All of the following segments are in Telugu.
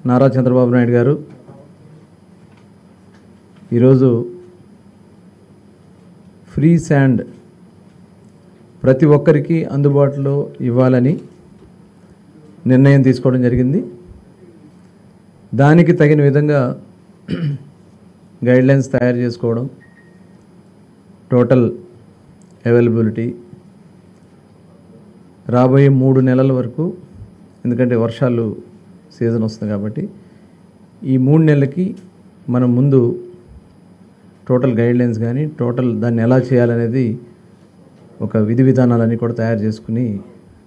నారా చంద్రబాబు నాయుడు గారు ఈరోజు ఫ్రీ శాండ్ ప్రతి ఒక్కరికి అందుబాటులో ఇవ్వాలని నిర్ణయం తీసుకోవడం జరిగింది. దానికి తగిన విధంగా గైడ్లైన్స్ తయారు చేసుకోవడం, టోటల్ అవైలబిలిటీ రాబోయే 3 నెలల వరకు, ఎందుకంటే వర్షాలు సీజన్ వస్తుంది కాబట్టి ఈ 3 నెలలకి మనం ముందు టోటల్ గైడ్లైన్స్ కానీ టోటల్ దాన్ని ఎలా చేయాలనేది ఒక విధి విధానాలన్నీ కూడా తయారు చేసుకుని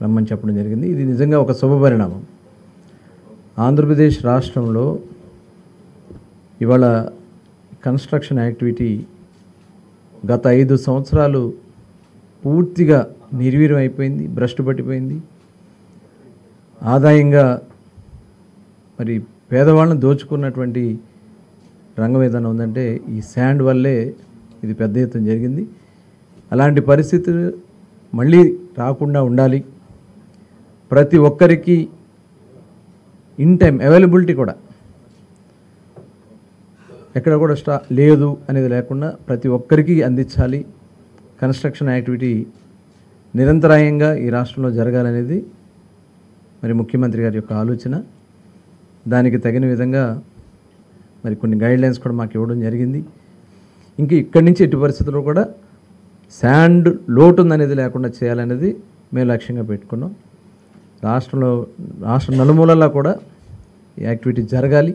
రమ్మని చెప్పడం జరిగింది. ఇది నిజంగా ఒక శుభపరిణామం. ఆంధ్రప్రదేశ్ రాష్ట్రంలో ఇవాళ కన్స్ట్రక్షన్ యాక్టివిటీ గత 5 సంవత్సరాలు పూర్తిగా నిర్వీర్యం అయిపోయింది, భ్రష్టు పట్టిపోయింది. ఆదాయంగా మరి పేదవాళ్ళని దోచుకున్నటువంటి రంగం ఏదైనా ఉందంటే ఈ శాండ్ వల్లే ఇది పెద్ద ఎత్తున జరిగింది. అలాంటి పరిస్థితులు మళ్ళీ రాకుండా ఉండాలి. ప్రతి ఒక్కరికి ఇన్ టైం అవైలబిలిటీ కూడా ఎక్కడ కూడా లేదు అనేది లేకుండా ప్రతి ఒక్కరికి అందించాలి. కన్స్ట్రక్షన్ యాక్టివిటీ నిరంతరాయంగా ఈ రాష్ట్రంలో జరగాలనేది మరి ముఖ్యమంత్రి గారి యొక్క ఆలోచన. దానికి తగిన విధంగా మరి కొన్ని గైడ్లైన్స్ కూడా మాకు ఇవ్వడం జరిగింది. ఇంక ఇక్కడి నుంచి ఎట్టి పరిస్థితుల్లో కూడా శాండ్ లోటు ఉందనేది లేకుండా చేయాలనేది మేము లక్ష్యంగా పెట్టుకున్నాం. రాష్ట్ర నలుమూలల్లో కూడా ఈ యాక్టివిటీ జరగాలి.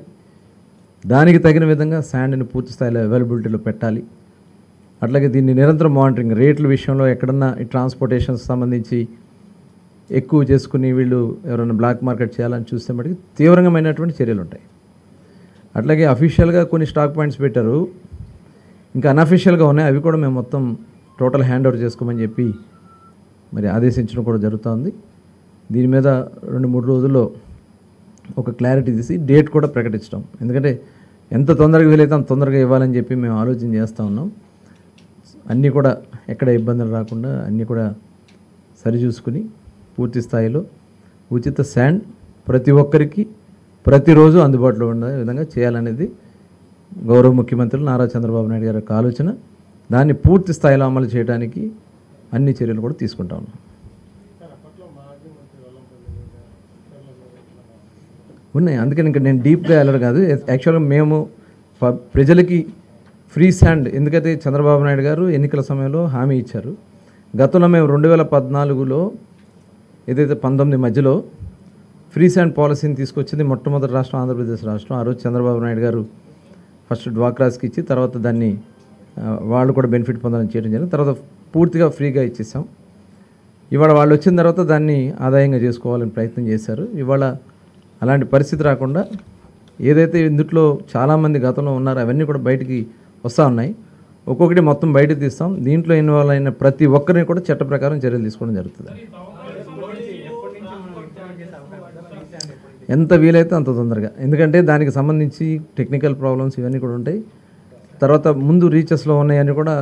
దానికి తగిన విధంగా శాండ్ని పూర్తి స్థాయిలో అవైలబిలిటీలో పెట్టాలి. అట్లాగే దీన్ని నిరంతరం మానిటరింగ్, రేట్ల విషయంలో ఎక్కడన్నా ఈ ట్రాన్స్పోర్టేషన్కి సంబంధించి ఎక్కువ చేసుకుని వీళ్ళు ఎవరైనా బ్లాక్ మార్కెట్ చేయాలని చూస్తే మటుకు తీవ్రమైనటువంటి చర్యలు ఉంటాయి. అట్లాగే అఫీషియల్గా కొన్ని స్టాక్ పాయింట్స్ పెట్టారు, ఇంకా అన్అఫీషియల్గా ఉన్నాయి. అవి కూడా మేము మొత్తం టోటల్ హ్యాండ్ ఓవర్ చేసుకోమని చెప్పి మరి ఆదేశించడం కూడా జరుగుతుంది. దీని మీద 2-3 రోజుల్లో ఒక క్లారిటీ తీసి డేట్ కూడా ప్రకటించడం, ఎందుకంటే ఎంత తొందరగా వీలైతే అంత తొందరగా ఇవ్వాలని చెప్పి మేము ఆలోచన చేస్తూ ఉన్నాం. అన్నీ కూడా ఎక్కడ ఇబ్బందులు రాకుండా అన్నీ కూడా సరిచూసుకుని పూర్తి స్థాయిలో ఉచిత శాండ్ ప్రతి ఒక్కరికి ప్రతిరోజు అందుబాటులో ఉండే విధంగా చేయాలనేది గౌరవ ముఖ్యమంత్రులు నారా చంద్రబాబు నాయుడు గారి యొక్క ఆలోచన. దాన్ని పూర్తి స్థాయిలో అమలు చేయడానికి అన్ని చర్యలు కూడా తీసుకుంటా ఉన్నాం. ఉన్నాయి, అందుకని ఇంకా నేను డీప్గా వెళ్ళడం కాదు. యాక్చువల్గా మేము ప్రజలకి ఫ్రీ శాండ్, ఎందుకంటే చంద్రబాబు నాయుడు గారు ఎన్నికల సమయంలో హామీ ఇచ్చారు. గతంలో మేము 2014లో ఏదైతే 19 మధ్యలో ఫ్రీ శాండ్ పాలసీని తీసుకొచ్చింది మొట్టమొదటి రాష్ట్రం ఆంధ్రప్రదేశ్ రాష్ట్రం. ఆ రోజు చంద్రబాబు నాయుడు గారు ఫస్ట్ డ్వాక్రాస్కి ఇచ్చి తర్వాత దాన్ని వాళ్ళు కూడా బెనిఫిట్ పొందాలని చేయడం జరిగింది. తర్వాత పూర్తిగా ఫ్రీగా ఇచ్చేసాం. ఇవాళ వాళ్ళు వచ్చిన తర్వాత దాన్ని ఆదాయంగా చేసుకోవాలని ప్రయత్నం చేశారు. ఇవాళ అలాంటి పరిస్థితి రాకుండా ఏదైతే ఇందులో చాలామంది గతంలో ఉన్నారో అవన్నీ కూడా బయటికి వస్తూ ఉన్నాయి. ఒక్కొక్కటి మొత్తం బయటకు తీస్తాం. దీంట్లో ఇన్వాల్వ్ అయిన ప్రతి ఒక్కరిని కూడా చట్ట ప్రకారం చర్యలు తీసుకోవడం జరుగుతుంది. ఎంత వీలైతే అంత తొందరగా, ఎందుకంటే దానికి సంబంధించి టెక్నికల్ ప్రాబ్లమ్స్ ఇవన్నీ కూడా ఉంటాయి. తర్వాత ముందు రీచెస్లో ఉన్నాయని కూడా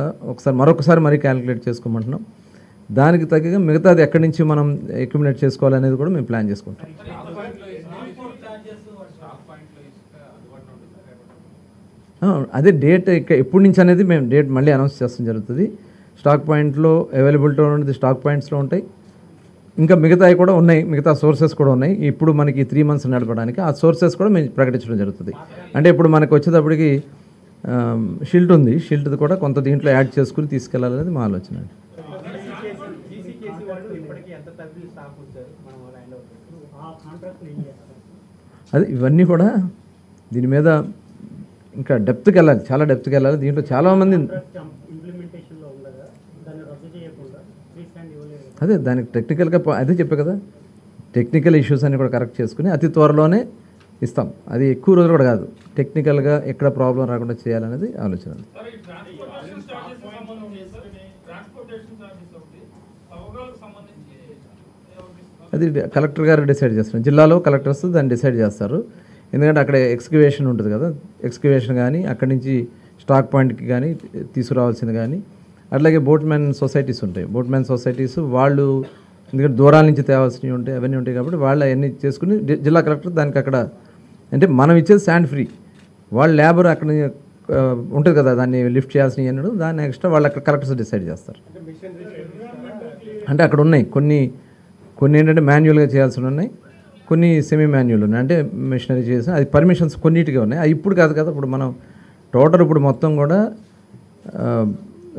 మరొకసారి మరీ క్యాలిక్యులేట్ చేసుకోమంటున్నాం. దానికి తగ్గగా మిగతాది ఎక్కడి నుంచి మనం అక్యుములేట్ చేసుకోవాలనేది కూడా మేము ప్లాన్ చేసుకుంటాం. అదే డేట్ ఎప్పటి నుంచి అనేది మేము డేట్ మళ్ళీ అనౌన్స్ చేస్తాం జరుగుతుంది. స్టాక్ పాయింట్లో అవైలబిలిటీ ఉన్నది స్టాక్ పాయింట్స్లో ఉంటాయి. ఇంకా మిగతావి కూడా ఉన్నాయి, మిగతా సోర్సెస్ కూడా ఉన్నాయి. ఇప్పుడు మనకి 3 months నడపడానికి ఆ సోర్సెస్ కూడా మేము ప్రకటించడం జరుగుతుంది. అంటే ఇప్పుడు మనకు వచ్చేటప్పటికి షిల్ట్ ఉంది, షిల్ట్ది కూడా కొంత దీంట్లో యాడ్ చేసుకుని తీసుకెళ్లాలనేది మా ఆలోచన. అది ఇవన్నీ కూడా దీని మీద ఇంకా డెప్త్కి వెళ్ళాలి, చాలా డెప్త్కి వెళ్ళాలి. దీంట్లో చాలామంది అదే దానికి టెక్నికల్గా అదే చెప్పే కదా, టెక్నికల్ ఇష్యూస్ అన్ని కూడా కరెక్ట్ చేసుకుని అతి త్వరలోనే ఇస్తాం. అది ఎక్కువ రోజులు కూడా కాదు, టెక్నికల్గా ఎక్కడ ప్రాబ్లం రాకుండా చేయాలనేది ఆలోచన. అది కలెక్టర్ గారు డిసైడ్ చేస్తారు. జిల్లాలో కలెక్టర్స్ దాన్ని డిసైడ్ చేస్తారు. ఎందుకంటే అక్కడ ఎక్స్కవేషన్ ఉంటుంది కదా, ఎక్స్కవేషన్ కానీ అక్కడి నుంచి స్టాక్ పాయింట్కి కానీ తీసుకురావాల్సింది కానీ, అట్లాగే బోట్మెన్ సొసైటీస్ ఉంటాయి. బోట్మెన్ సొసైటీస్ వాళ్ళు ఎందుకంటే దూరాల నుంచి తేవాల్సినవి ఉంటాయి, అవన్నీ ఉంటాయి కాబట్టి వాళ్ళు అవన్నీ చేసుకుని జిల్లా కలెక్టర్ దానికి అక్కడ అంటే మనం ఇచ్చేది శాండ్ ఫ్రీ, వాళ్ళు లేబర్ అక్కడ ఉంటుంది కదా, దాన్ని లిఫ్ట్ చేయాల్సిన అన్నాడు, దాన్ని ఎక్స్ట్రా వాళ్ళు అక్కడ కలెక్టర్స్ డిసైడ్ చేస్తారు. అంటే అక్కడ ఉన్నాయి కొన్ని ఏంటంటే మాన్యువల్గా చేయాల్సి ఉన్నాయి, కొన్ని సెమీ మాన్యువల్ ఉన్నాయి, అంటే మిషనరీ చేసి అది పర్మిషన్స్ కొన్నిటిగా ఉన్నాయి. అది ఇప్పుడు కాదు కదా, ఇప్పుడు మనం టోటల్ ఇప్పుడు మొత్తం కూడా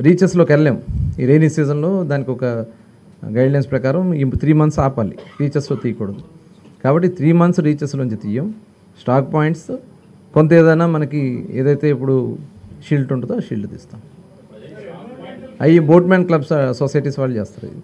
రీచెస్లోకి వెళ్ళాం. ఈ రైనీ సీజన్లో దానికి ఒక గైడ్లైన్స్ ప్రకారం ఈ 3 months ఆపాలి, రీచెస్లో తీయకూడదు. కాబట్టి 3 months రీచెస్లోంచి తీయం. స్టాక్ పాయింట్స్ కొంత ఏదైనా మనకి ఏదైతే ఇప్పుడు షీల్డ్ ఉంటుందో ఆ షీల్డ్ తీస్తాం. అవి బోట్మ్యాన్ క్లబ్స్ సొసైటీస్ వాళ్ళు చేస్తారు. ఇది